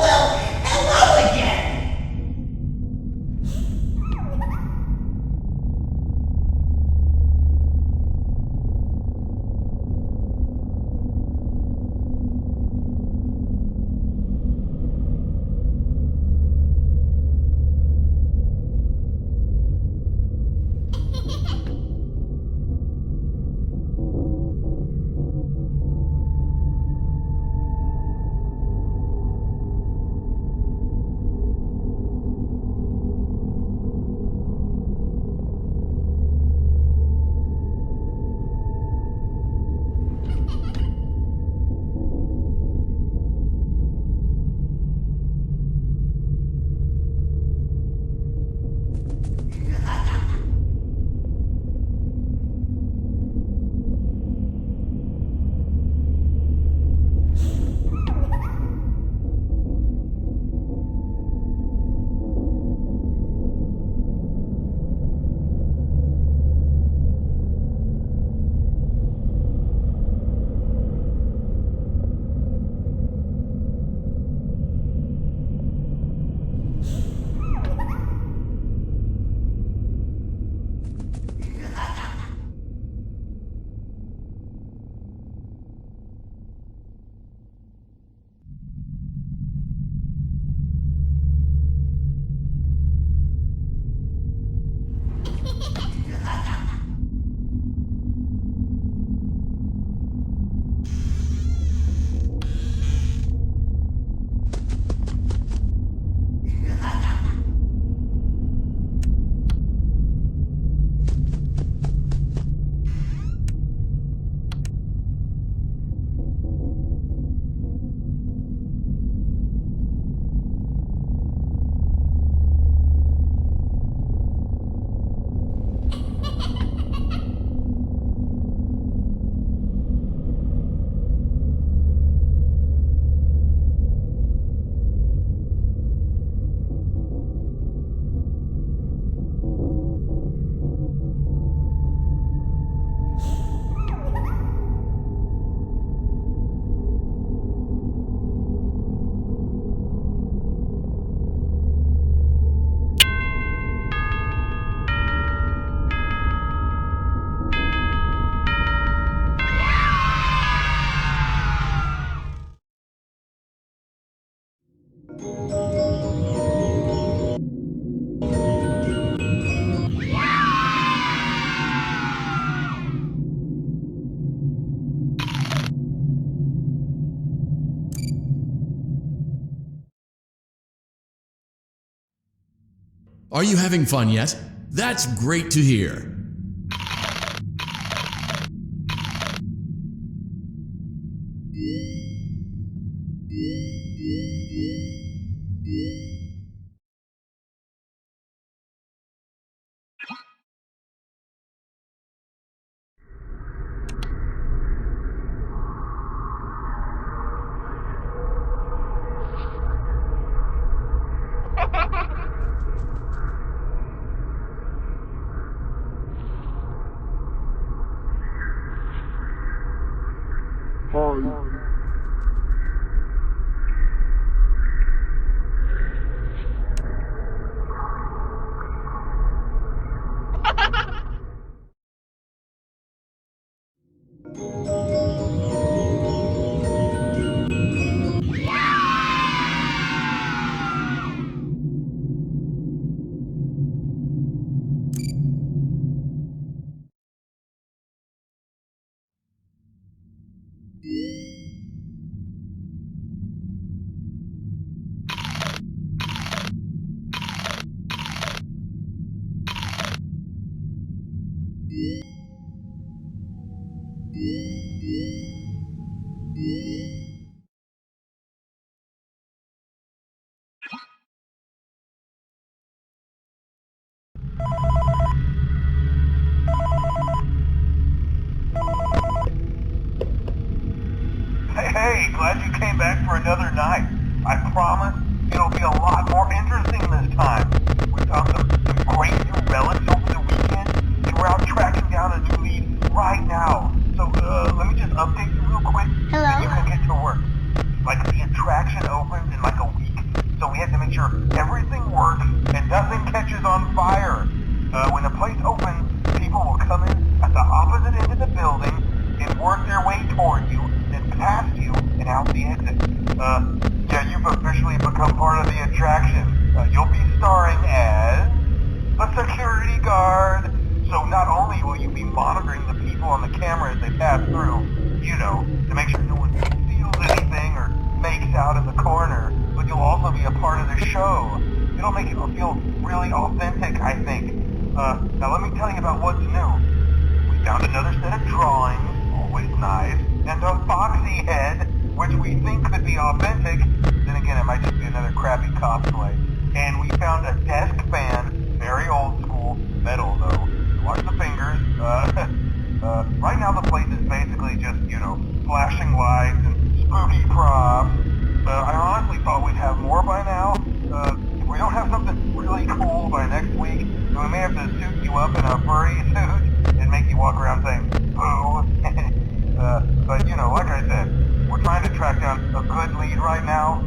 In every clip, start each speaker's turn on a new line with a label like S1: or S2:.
S1: Well, hello again!
S2: Are you having fun yet? That's great to hear.
S3: glad you came back for another night. I promise it'll be a lot more interesting this time. We found some great new relics over the weekend, and we're out tracking down a new lead right now. So, let me just update you real quick.
S4: Hello?
S3: And you can get to work. Like, the attraction opens in like a week, so we have to make sure everything works and nothing catches on fire. When the place opens, people will come in at the opposite end of the building and work their way toward you, then past you, and out the exit. Yeah, you've officially become part of the attraction. You'll be starring as a security guard. So not only will you be monitoring the people on the camera as they pass through, you know, to make sure no one steals anything or makes out in the corner, but you'll also be a part of the show. It'll make it feel really authentic, I think. Now let me tell you about what's new. We found another set of drawings, always nice, and a foxy head, which we think could be authentic. Then again, it might just be another crappy cosplay. And we found a desk fan, very old school, metal though. Watch the fingers. Right now the place is basically just, you know, flashing lights and spooky props. I honestly thought we'd have more by now. If we don't have something really cool by next week, then we may have to suit you up in a furry suit and make you walk around saying, boo. But, you know, like I said, we're trying to track down a good lead right now.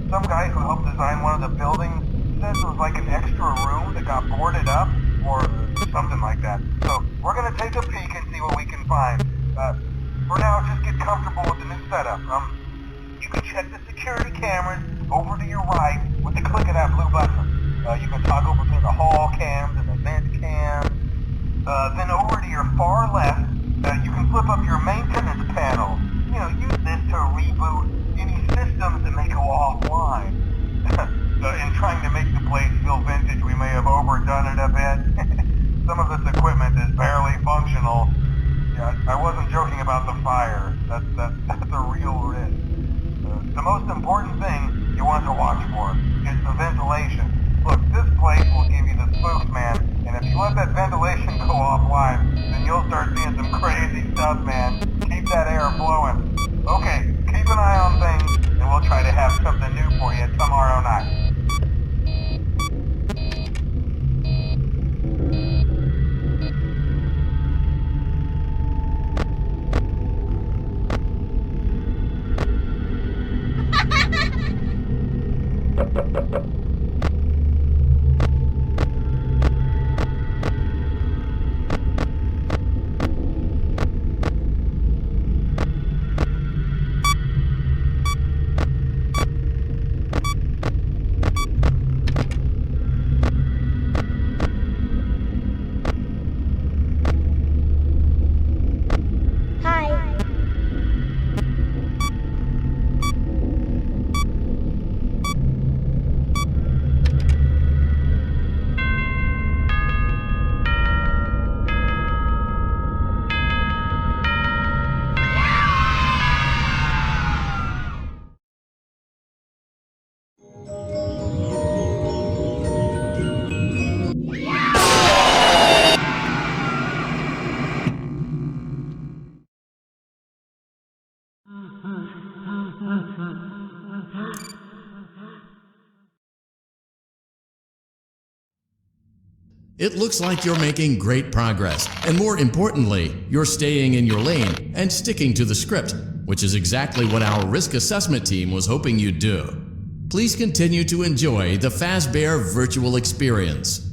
S3: Some guy who helped design one of the buildings says it was like an extra room that got boarded up, or something like that. So, we're gonna take a peek and see what we can find. For now, just get comfortable with the new setup. You can check the security cameras over to your right with the click of that blue button. You can toggle between the hall cams and the vent cams. Then over to your far left, you can flip up your maintenance panel. You know, use this to reboot any systems that may go offline. In trying to make the place feel vintage, we may have overdone it a bit. Some of this equipment is barely functional. Yeah, I wasn't joking about the fire. That's a real risk. The most important thing you want to watch for is the ventilation. Look, this place will give you the spooks, man, and if you let that ventilation go offline, then you'll start seeing some crazy stuff, man. Keep that air flowing. Okay, keep an eye on things, and we'll try to have something new for you tomorrow night.
S2: It looks like you're making great progress, and more importantly, you're staying in your lane and sticking to the script, which is exactly what our risk assessment team was hoping you'd do. Please continue to enjoy the Fazbear virtual experience.